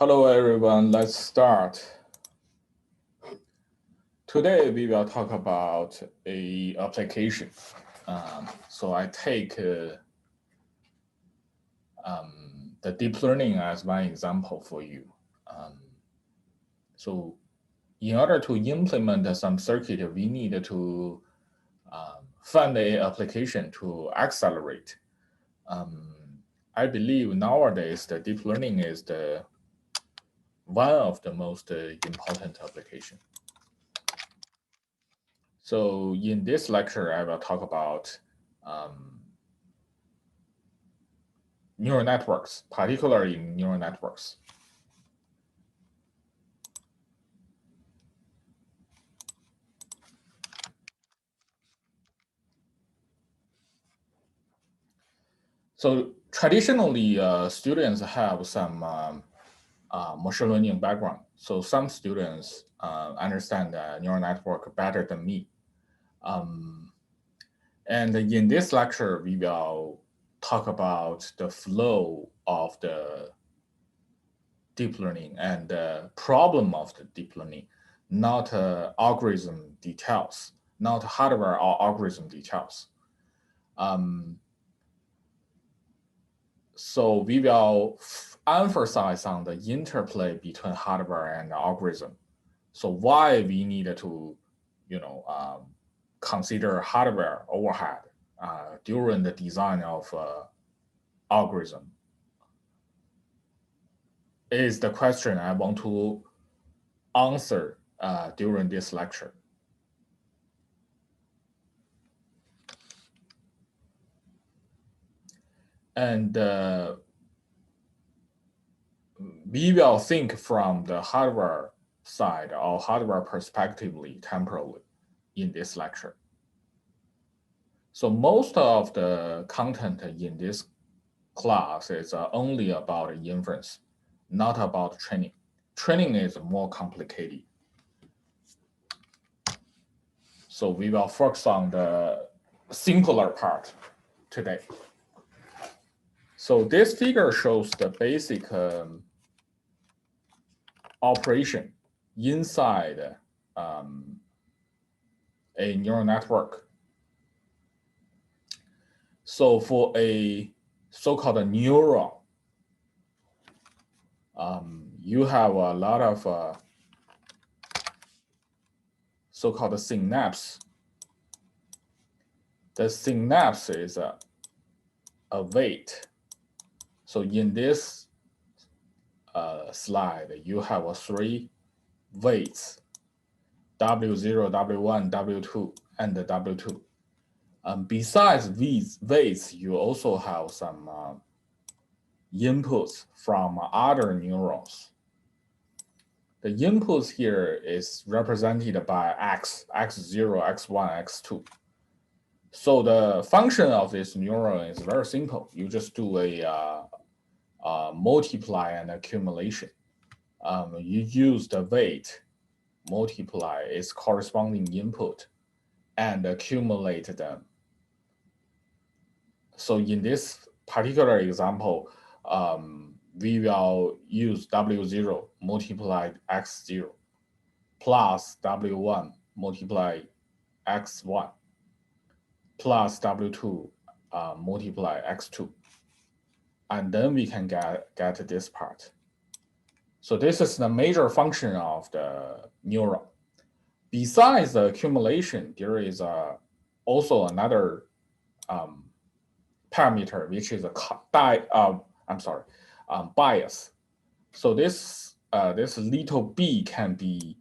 Hello everyone, let's start. Today we will talk about a application. So I take the deep learning as one example for you. So in order to implement some circuit, we need to find a application to accelerate. I believe nowadays the deep learning is one of the most important application. So in this lecture, I will talk about neural networks, particularly neural networks. So traditionally, students have some machine learning background. So some students understand neural network better than me. And in this lecture, we will talk about the flow of the deep learning and the problem of the deep learning, not algorithm details, not hardware or algorithm details. So we will emphasize on the interplay between hardware and algorithm. So why we need to, consider hardware overhead during the design of algorithm is the question I want to answer during this lecture. And we will think from the hardware side or hardware perspectively temporarily in this lecture. So most of the content in this class is only about inference, not about training. Training is more complicated. So we will focus on the simpler part today. So this figure shows the basic operation inside a neural network. So for a so-called neuron, you have a lot of so-called synapse. The synapse is a weight. So in this slide, you have three weights, W0, W1, W2, and W2. Besides these weights, you also have some inputs from other neurons. The inputs here is represented by X, X0, X1, X2. So the function of this neuron is very simple. You just do a multiply and accumulation. You use the weight, multiply its corresponding input, and accumulate them. So in this particular example, we will use W0 multiplied X0 plus W1 multiply X1 plus W2 multiply X2. And then we can get this part. So this is the major function of the neuron. Besides the accumulation, there is also another parameter, which is a bias. So this little b can be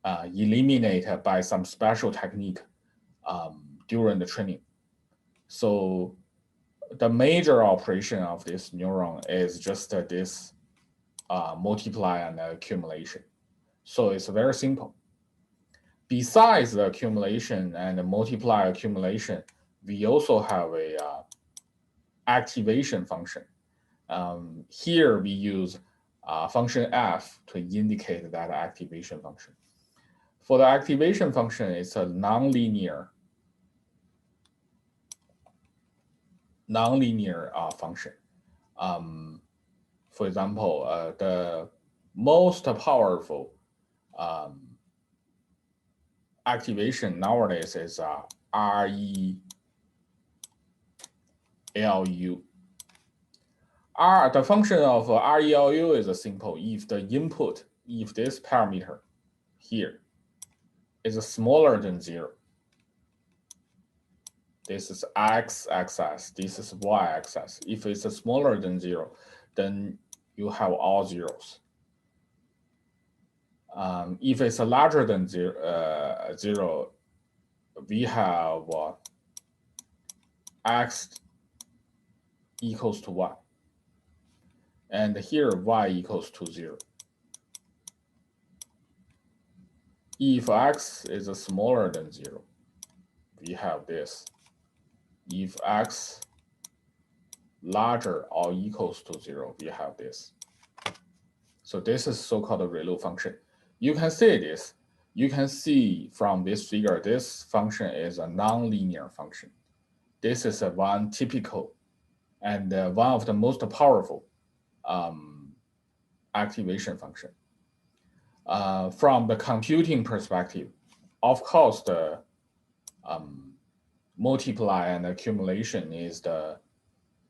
eliminated by some special technique during the training. So the major operation of this neuron is just this multiply and accumulation. So it's very simple. Besides the accumulation and the multiply accumulation, we also have a activation function. Here we use function f to indicate that activation function. For the activation function, it's a nonlinear function. For example, the most powerful activation nowadays is ReLU. The function of ReLU is simple. If the input, if this parameter here is smaller than 0, this is x-axis, this is y-axis. If it's smaller than 0, then you have all zeros. If it's larger than 0, we have x equals to 1. And here y equals to 0. If x is smaller than 0, we have this. If x larger or equals to 0, we have this. So this is so-called a ReLU function. You can see this. You can see from this figure, this function is a nonlinear function. This is one typical and one of the most powerful activation function. From the computing perspective, of course, the multiply and accumulation is the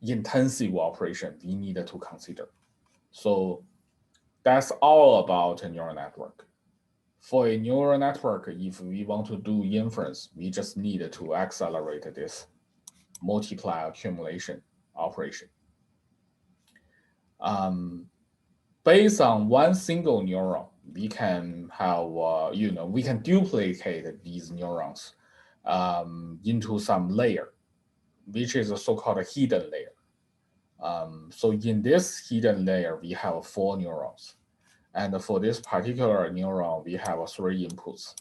intensive operation we need to consider. So that's all about a neural network. For a neural network, if we want to do inference, we just need to accelerate this multiply accumulation operation. Based on one single neuron, we can have, we can duplicate these neurons into some layer, which is a so-called hidden layer. So in this hidden layer, we have 4 neurons. And for this particular neuron, we have 3 inputs.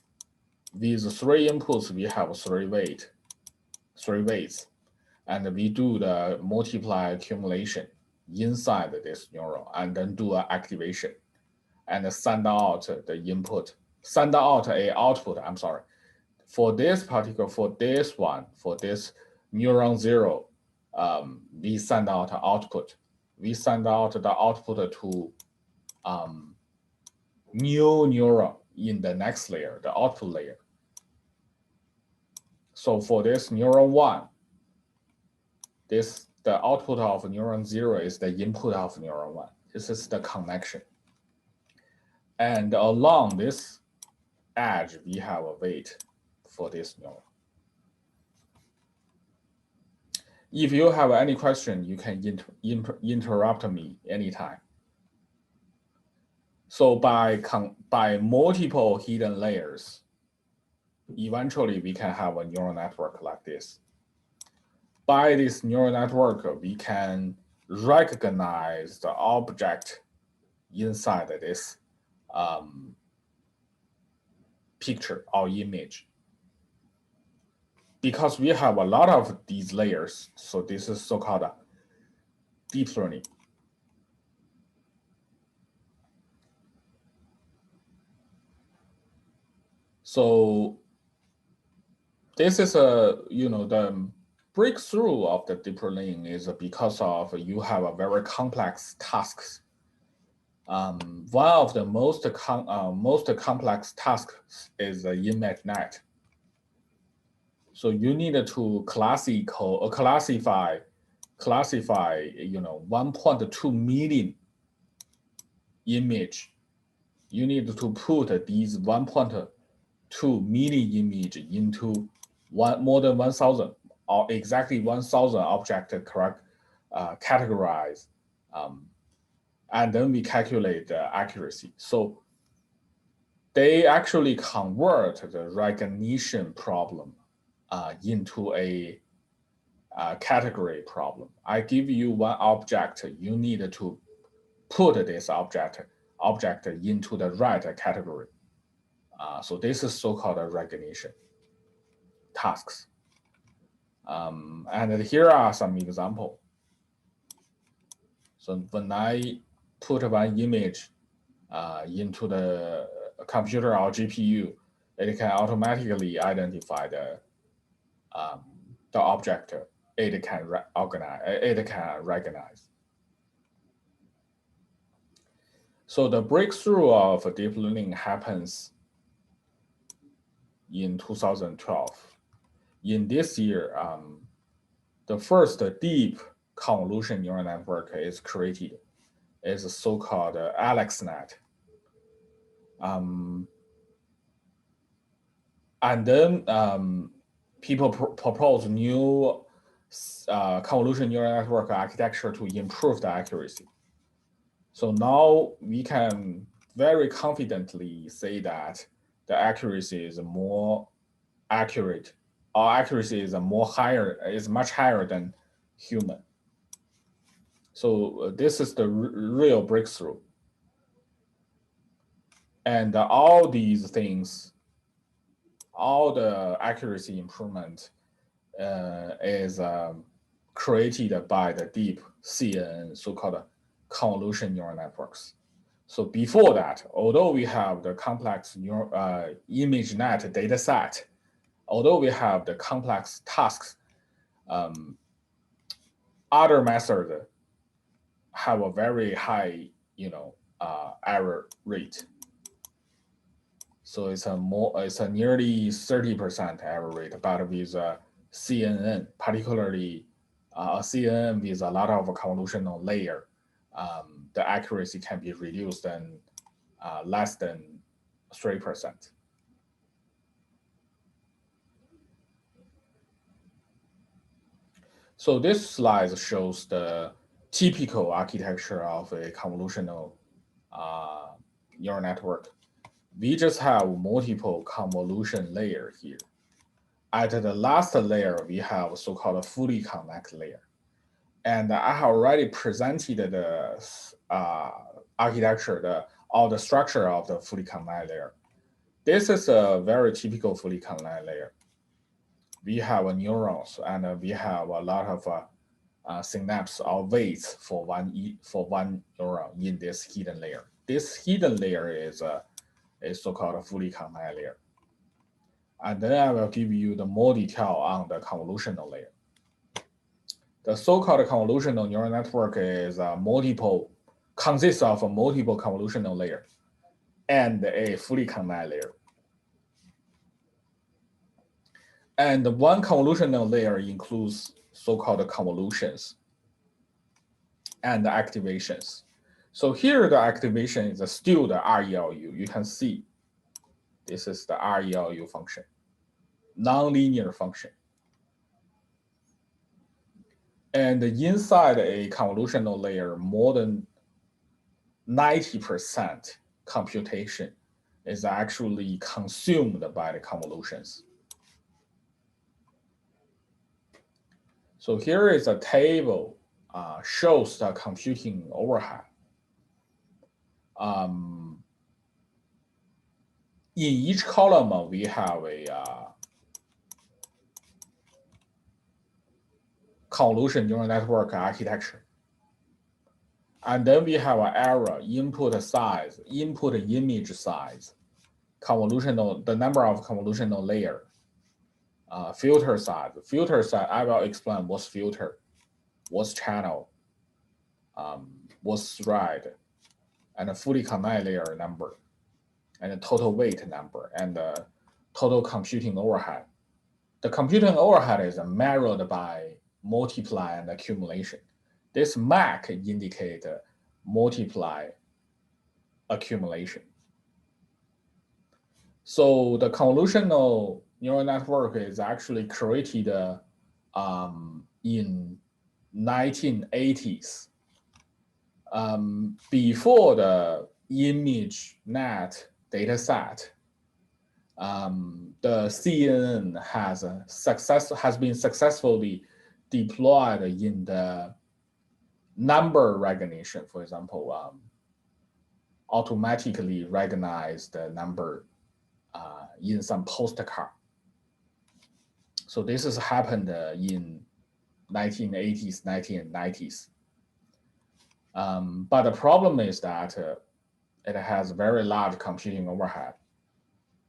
With 3 inputs, we have 3 weights. And we do the multiply accumulation inside this neuron and then do an activation and send out the input, send out a output, I'm sorry. For this neuron 0, we send out output. We send out the output to new neuron in the next layer, the output layer. So for this neuron 1, the output of neuron 0 is the input of neuron 1. This is the connection. And along this edge, we have a weight for this neuron. If you have any question, you can interrupt me anytime. So by multiple hidden layers, eventually we can have a neural network like this. By this neural network, we can recognize the object inside this picture or image. Because we have a lot of these layers, so this is so-called deep learning. So this is the breakthrough of the deep learning is because of you have a very complex tasks. One of the most complex tasks is the ImageNet. So you need to classify 1.2 million image. You need to put these 1.2 million image into more than 1,000 or exactly 1,000 object categorize, and then we calculate the accuracy. So they actually convert the recognition problem into a category problem. I give you one object, you need to put this object into the right category. So this is so-called recognition tasks. And here are some examples. So when I put one image into the computer or GPU, it can automatically identify the object it can recognize. So the breakthrough of deep learning happens in 2012. In this year, the first deep convolution neural network is created. It's a so-called AlexNet. And then people propose new convolution neural network architecture to improve the accuracy. So now we can very confidently say that the accuracy is more accurate. Our accuracy is much higher than human. So this is the real breakthrough. And all these things, all the accuracy improvement is created by the deep CNN, so-called convolution neural networks. So before that, although we have the complex ImageNet data set, although we have the complex tasks, other methods have a very high, error rate. So it's a nearly 30% error rate, but with CNN, particularly CNN with a lot of convolutional layer, the accuracy can be reduced and less than 3%. So this slide shows the typical architecture of a convolutional neural network. We just have multiple convolution layer here. At the last layer, we have so-called fully connect layer. And I have already presented the architecture, or the structure of the fully connect layer. This is a very typical fully connect layer. We have neurons, and we have a lot of synapse or weights for one neuron in this hidden layer. This hidden layer is a so-called fully connect layer. And then I will give you the more detail on the convolutional layer. The so-called convolutional neural network is consists of a multiple convolutional layer and a fully connect layer. And one convolutional layer includes so-called convolutions and activations. So here the activation is still the ReLU. You can see this is the ReLU function, nonlinear function. And inside a convolutional layer, more than 90% computation is actually consumed by the convolutions. So here is a table shows the computing overhead. In each column, we have a convolution neural network architecture. And then we have an error, input size, input image size, the number of convolutional layer, filter size. Filter size, I will explain what's filter, what's channel, what's thread, and a fully connect layer number, and a total weight number, and the total computing overhead. The computing overhead is measured by multiply and accumulation. This MAC indicates multiply accumulation. So the convolutional neural network is actually created in 1980s. Before the ImageNet dataset, the CNN has been successfully deployed in the number recognition. For example, automatically recognize the number in some postcard. So this has happened in 1980s, 1990s. But the problem is that it has very large computing overhead.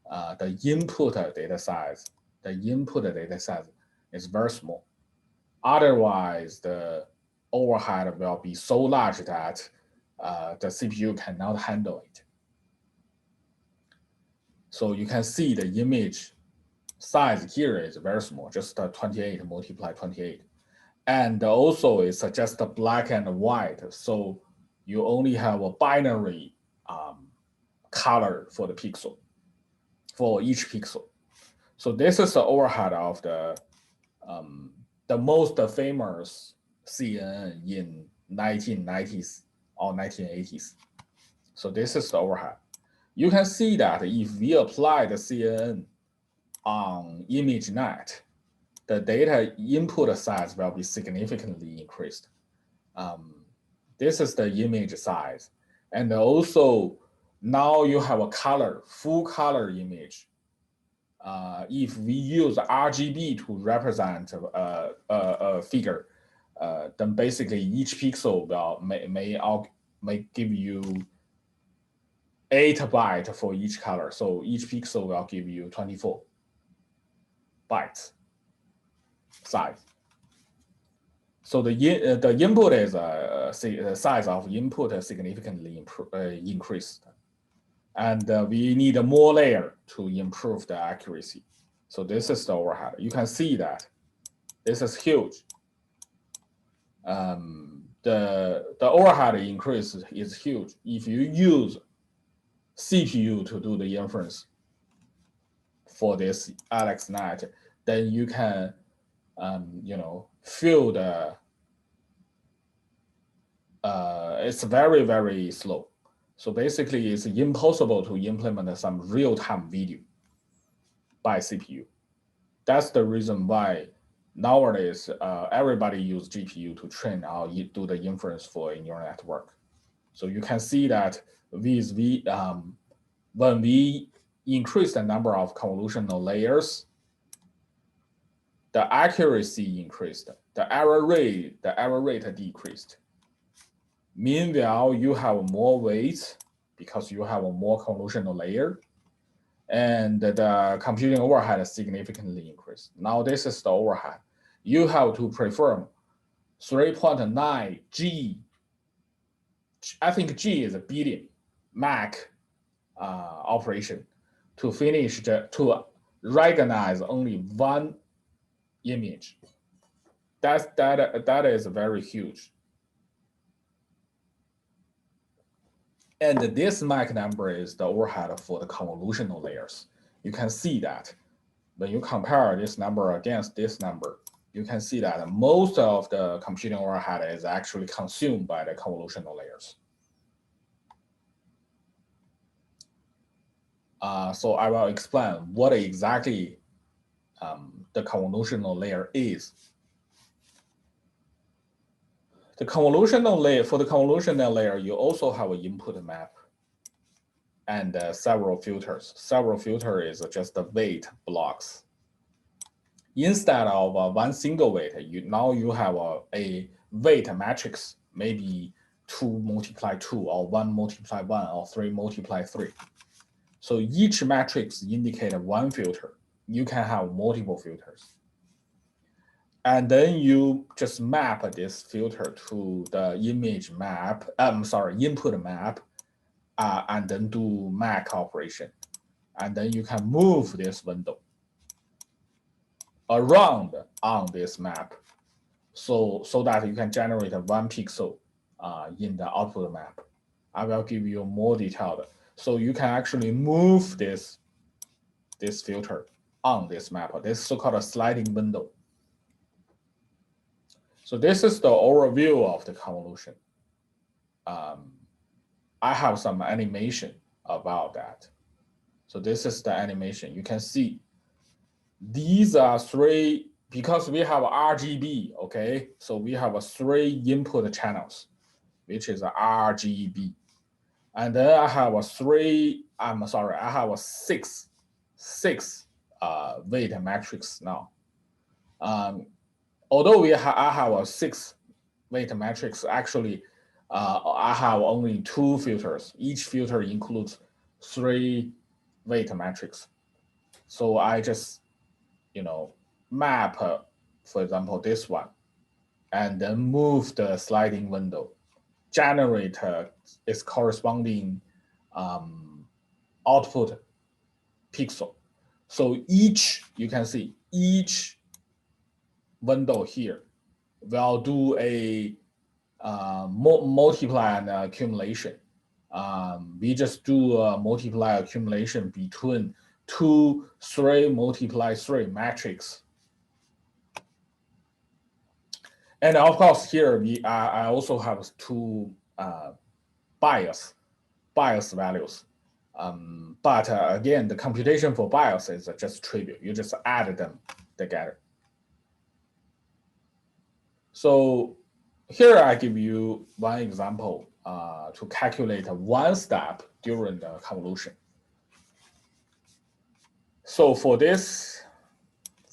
The input data size is very small. Otherwise, the overhead will be so large that the CPU cannot handle it. So you can see the image size here is very small, just 28 multiply 28. And also it's just black and white. So you only have a binary color for the pixel, for each pixel. So this is the overhead of the most famous CNN in 1990s or 1980s. So this is the overhead. You can see that if we apply the CNN on ImageNet, the data input size will be significantly increased. This is the image size. And also now you have a color, full color image. If we use RGB to represent a figure, then basically each pixel will may give you 8 bytes for each color. So each pixel will give you 24 bytes size. So the input is the size of input significantly increased, and we need a more layer to improve the accuracy. So this is the overhead. You can see that this is huge. The overhead increase is huge. If you use CPU to do the inference for this AlexNet, then you can feel the it's very, very slow. So basically it's impossible to implement some real-time video by CPU. That's the reason why nowadays everybody use GPU to train or do the inference for a neural network. So you can see that when we increase the number of convolutional layers, the accuracy increased, the error rate decreased. Meanwhile, you have more weight because you have a more convolutional layer, and the computing overhead is significantly increased. Now this is the overhead. You have to perform 3.9 G. I think G is a billion Mac operation to finish to recognize only one image. That is very huge. And this Mach number is the overhead for the convolutional layers. You can see that when you compare this number against this number, you can see that most of the computing overhead is actually consumed by the convolutional layers. So I will explain what exactly the convolutional layer is. The convolutional layer, for the convolutional layer, you also have an input map and several filters. Several filters is just the weight blocks. Instead of one single weight, now you have a weight matrix, maybe 2 multiply 2 or 1 multiply 1 or 3 multiply 3. So each matrix indicates one filter. You can have multiple filters. And then you just map this filter to the image map, input map, and then do Mach operation. And then you can move this window around on this map so that you can generate one pixel in the output map. I will give you more detailed. So you can actually move this filter on this map, this so-called sliding window. So this is the overview of the convolution. I have some animation about that. So this is the animation. You can see these are 3, because we have RGB, okay? So we have 3 input channels, which is RGB. And then I have a 6 weight matrix now. Although I have a 6 weight matrix, actually, I have only 2 filters. Each filter includes 3 weight matrix. So I just, map, for example, this one, and then move the sliding window generate its corresponding output pixel. So you can see each window here will do a multiply and accumulation. We just do a multiply accumulation between 2, 3 multiply 3 matrix. And of course, here I also have 2 bias values. But again, the computation for bias is just trivial. You just add them together. So here I give you one example to calculate one step during the convolution. So for this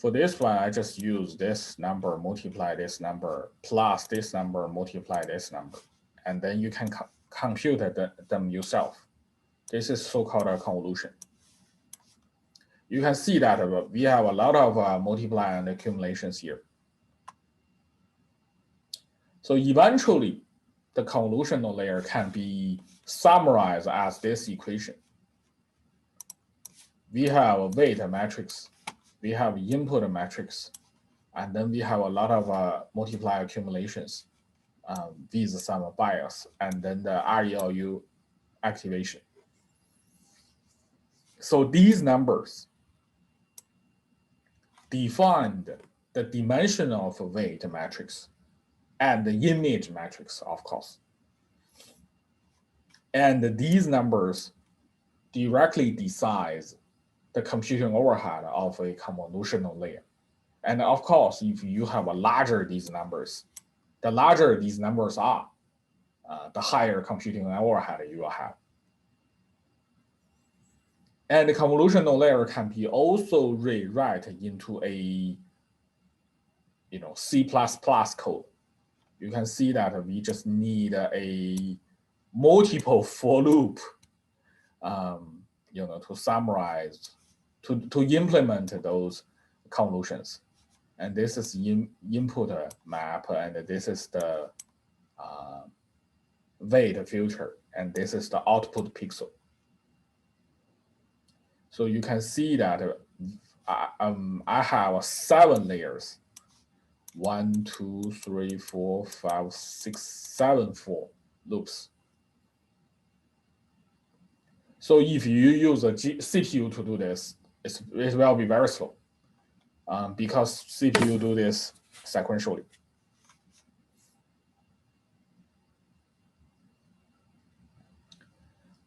one, I just use this number, multiply this number, plus this number, multiply this number. And then you can compute them yourself. This is so-called a convolution. You can see that we have a lot of multiply and accumulations here. So eventually, the convolutional layer can be summarized as this equation. We have a weight matrix, we have input matrix, and then we have a lot of multiply accumulations with some bias, and then the ReLU activation. So these numbers define the dimension of a weight matrix and the image matrix, of course. And these numbers directly decide the computing overhead of a convolutional layer. And of course, if you have a larger these numbers, the larger these numbers are, the higher computing overhead you will have. And the convolutional layer can be also rewrite into a C++ code. You can see that we just need a multiple for loop to summarize, to implement those convolutions. And this is input map, and this is the weight filter, and this is the output pixel. So you can see that I have 7 layers. 1, 2, 3, 4, 5, 6, 7 for loops. So if you use a CPU to do this, it will be very slow because CPU do this sequentially.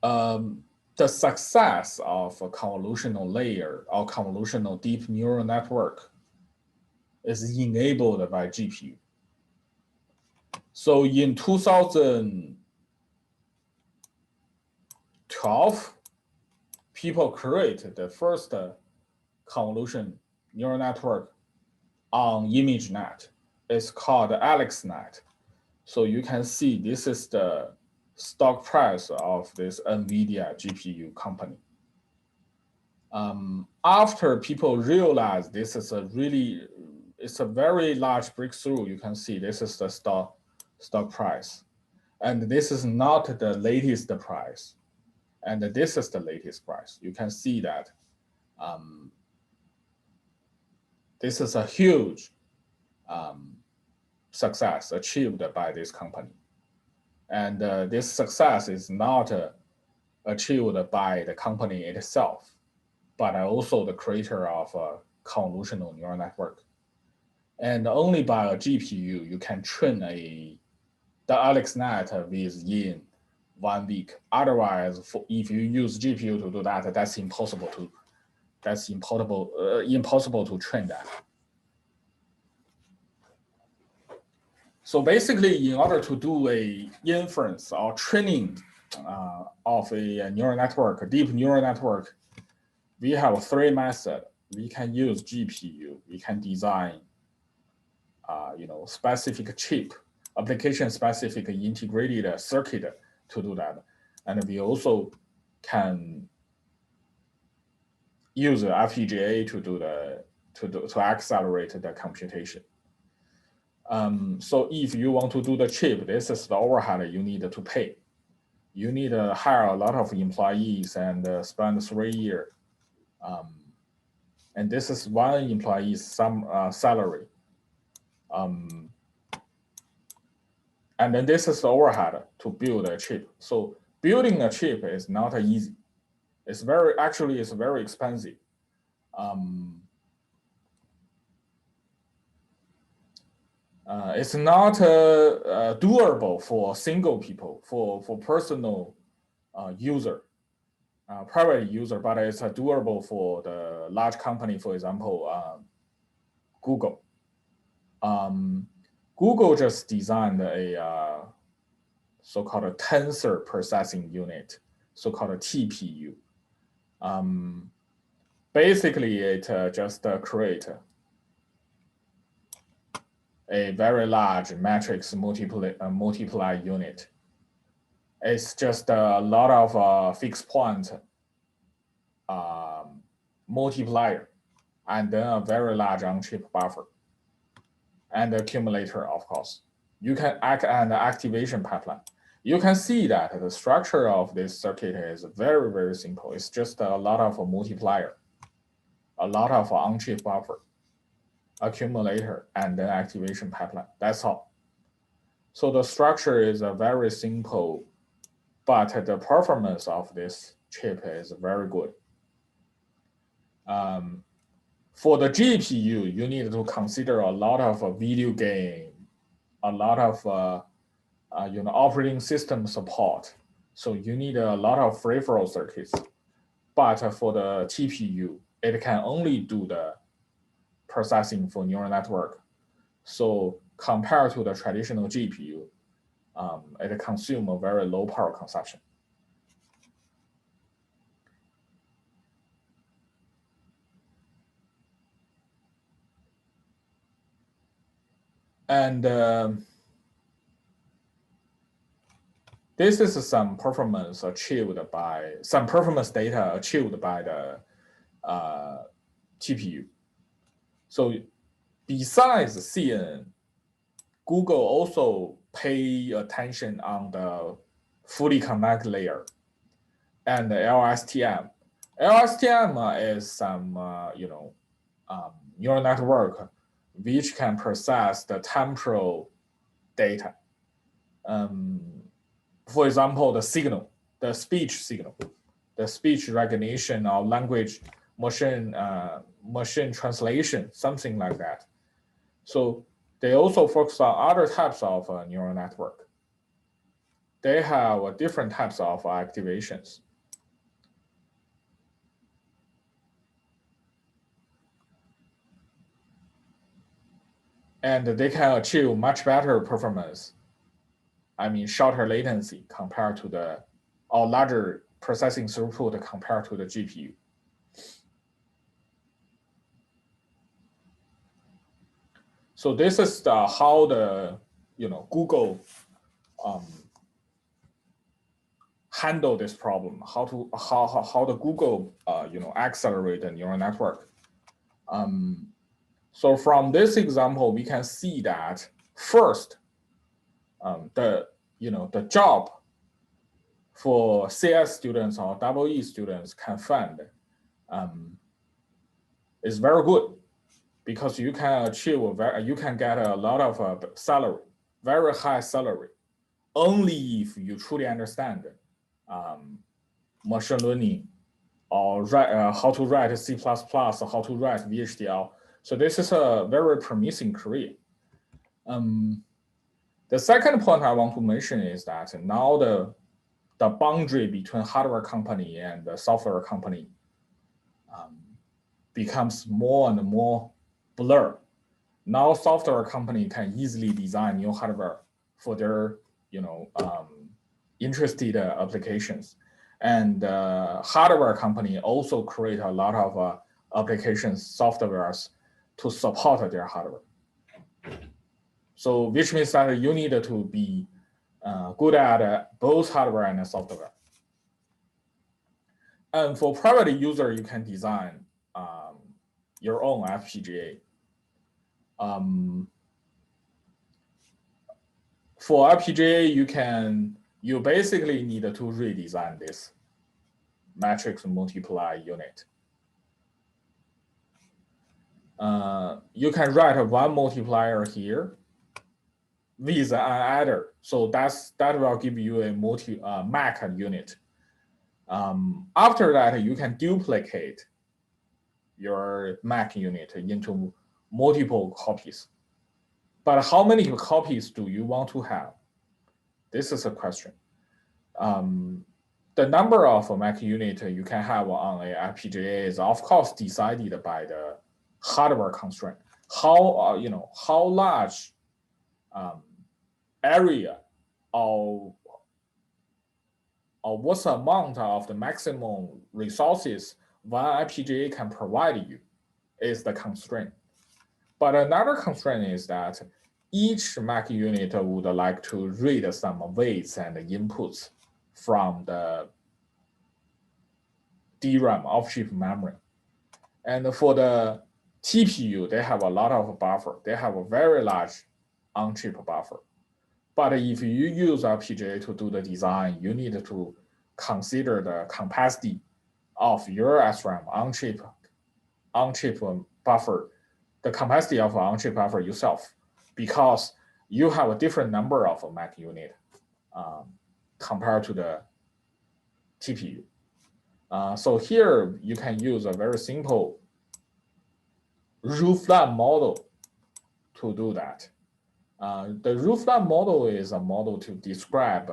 The success of a convolutional layer or convolutional deep neural network is enabled by GPU. So in 2012, people created the first convolution neural network on ImageNet. It's called AlexNet. So you can see this is the stock price of this NVIDIA GPU company. After people realize this is it's a very large breakthrough, you can see this is the stock price. And this is not the latest price. And this is the latest price. You can see that this is a huge success achieved by this company. And this success is not achieved by the company itself, but also the creator of a convolutional neural network. And only by a GPU, you can train the AlexNet within 1 week. Otherwise, if you use GPU to do that, that's impossible to train that. So basically, in order to do a inference or training of a neural network, a deep neural network, we have 3 methods. We can use GPU. We can design, specific chip, application-specific integrated circuit to do that, and we also can use FPGA to accelerate the computation. So if you want to do the chip, this is the overhead you need to pay. You need to hire a lot of employees and spend 3 years. And this is one employee's salary. And then this is the overhead to build a chip. So building a chip is not easy. It's very expensive. It's not doable for single people, for personal user, private user, but it's doable for the large company, for example, Google. Google just designed a so-called tensor processing unit, so-called TPU. Basically, it just create a very large matrix multiply unit. It's just a lot of fixed point multiplier, and then a very large on-chip buffer, and accumulator, of course. You can act an activation pipeline. You can see that the structure of this circuit is very, very simple. It's just a lot of multiplier, a lot of on-chip buffer, accumulator, and then activation pipeline. That's all. So the structure is a very simple, but the performance of this chip is very good. For the GPU, you need to consider a lot of video game, a lot of operating system support. So you need a lot of free-flow circuits. But for the TPU, it can only do the processing for neural network. So compared to the traditional GPU, it consumes a very low power consumption. And this is some performance data achieved by the TPU. So besides CNN, Google also pay attention on the fully connect layer and the LSTM. LSTM is some neural network which can process the temporal data. For example, the signal, the speech signal, the speech recognition or language machine translation, something like that. So they also focus on other types of neural network. They have different types of activations. And they can achieve much better performance. I mean, shorter latency compared to or larger processing throughput compared to the GPU. So this is how the Google handle this problem. How the Google accelerate the neural network. So from this example, we can see that first, the job for CS students or EE students can find is very good, because you can achieve you can get a lot of salary, very high salary, only if you truly understand machine learning or how to write C++, or how to write VHDL. So this is a very promising career. The second point I want to mention is that now the boundary between hardware company and the software company becomes more and more blurred. Now software company can easily design new hardware for their interested applications, and hardware company also create a lot of applications, softwares to support their hardware. So which means that you need to be good at both hardware and software. And for private user, you can design your own FPGA. For FPGA, you basically need to redesign this matrix multiply unit. You can write one multiplier here with an adder. So that will give you a MAC unit. After that, you can duplicate your MAC unit into multiple copies. But how many copies do you want to have? This is a question. The number of MAC unit you can have on a FPGA is of course decided by the hardware constraint. How large area or what's the amount of the maximum resources one FPGA can provide you is the constraint. But another constraint is that each MAC unit would like to read some weights and inputs from the DRAM off-chip memory. And for the TPU, they have a lot of buffer. They have a very large on-chip buffer. But if you use FPGA to do the design, you need to consider the capacity of your SRAM on-chip buffer, the capacity of on-chip buffer yourself, because you have a different number of MAC unit compared to the TPU. So here you can use a very simple roof-lamp model to do that. The roof-lamp model is a model to describe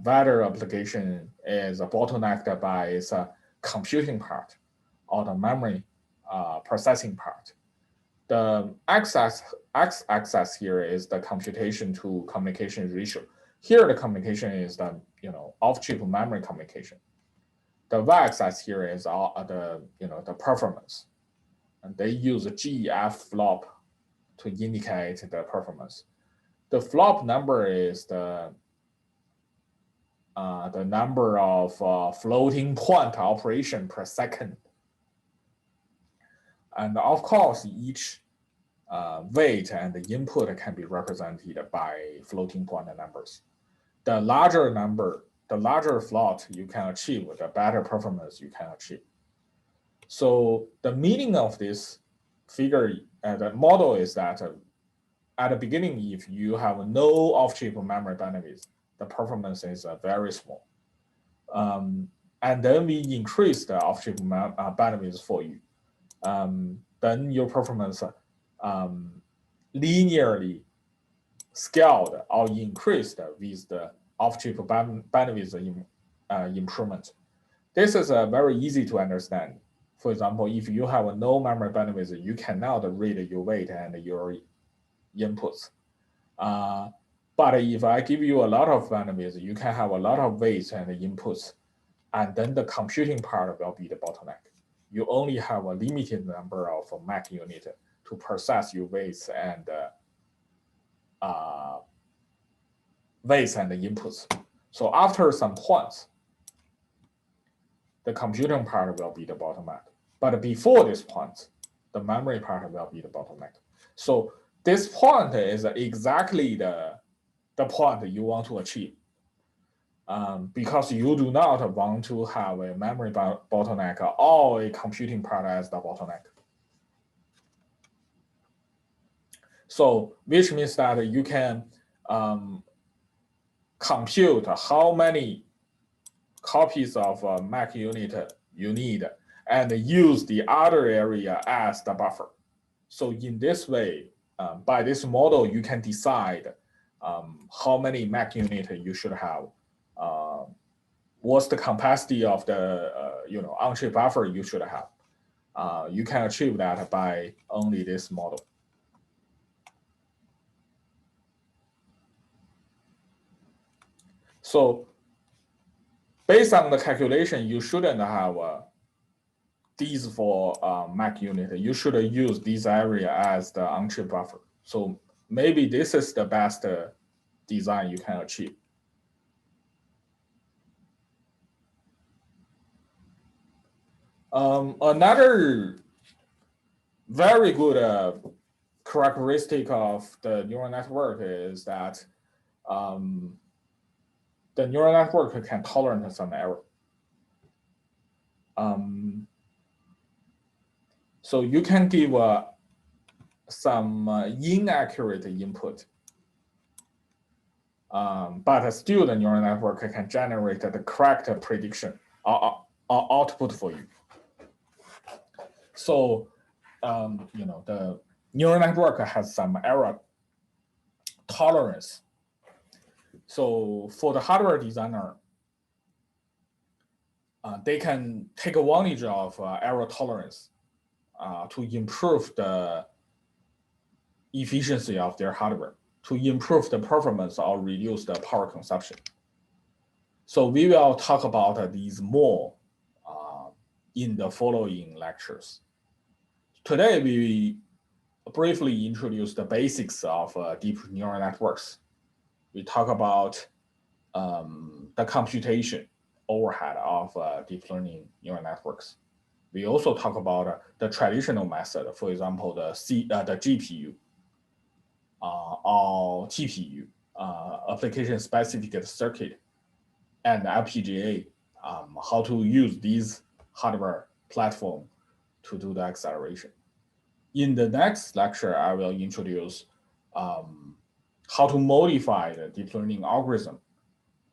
whether application is bottlenecked by its computing part or the memory processing part. The x-axis here is the computation to communication ratio. Here the communication is the off-chip memory communication. The y-axis here is the performance, and they use a GF flop to indicate the performance. The flop number is the number of floating point operation per second. And of course, each weight and the input can be represented by floating point numbers. The larger number, the larger float you can achieve, the better performance you can achieve. So the meaning of this figure, the model is that at the beginning, if you have no off-chip memory bandwidth, the performance is very small. And then we increase the off-chip bandwidth for you. Then your performance linearly scaled or increased with the off-chip bandwidth improvement. This is very easy to understand. For example, if you have no memory bandwidth, you cannot read your weight and your inputs. But if I give you a lot of bandwidth, you can have a lot of weights and inputs, and then the computing part will be the bottleneck. You only have a limited number of MAC units to process your weights and inputs. So after some points, the computing part will be the bottleneck. But before this point, the memory part will be the bottleneck. So this point is exactly the point you want to achieve. Because you do not want to have a memory bottleneck or a computing part as the bottleneck. So which means that you can compute how many copies of a MAC unit you need and use the other area as the buffer. So in this way, by this model, you can decide how many MAC units you should have. What's the capacity of the on-chip buffer you should have? You can achieve that by only this model. So based on the calculation, you shouldn't have these for MAC unit. You should use this area as the on-chip buffer. So maybe this is the best design you can achieve. Another very good characteristic of the neural network is that the neural network can tolerate some error. So you can give some inaccurate input, but still the neural network can generate the correct prediction or output for you. So, the neural network has some error tolerance. So for the hardware designer, they can take advantage of error tolerance to improve the efficiency of their hardware, to improve the performance or reduce the power consumption. So we will talk about these more in the following lectures. Today, we briefly introduce the basics of deep neural networks. We talk about the computation overhead of deep learning neural networks. We also talk about the traditional method, for example, the GPU or TPU, application-specific circuit, and FPGA, how to use these hardware platform to do the acceleration. In the next lecture, I will introduce how to modify the deep learning algorithm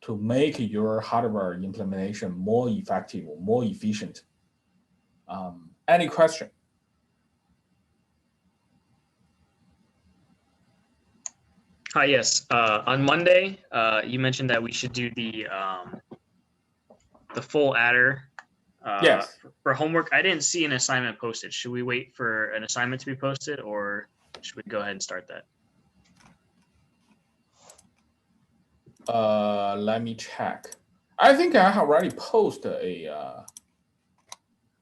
to make your hardware implementation more effective, more efficient. Any question? Hi, yes. On Monday, you mentioned that we should do the full adder Yes. for homework. I didn't see an assignment posted. Should we wait for an assignment to be posted, or should we go ahead and start that? Let me check. I think I have already posted a.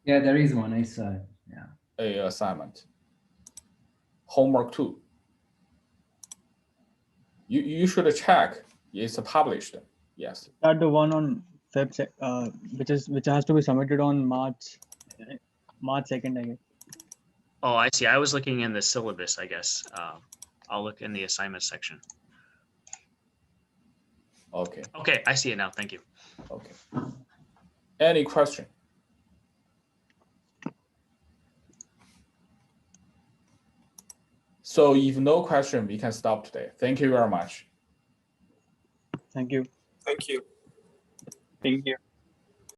Yeah, there is one. I saw it. Yeah. A assignment. Homework 2. You should check. It's published. Yes. That the one on Feb, which has to be submitted on March 2nd, I guess. Oh, I see. I was looking in the syllabus, I guess. I'll look in the assignment section. Okay. Okay, I see it now. Thank you. Okay. Any question? So if no question, we can stop today. Thank you very much. Thank you. Thank you. Thank you.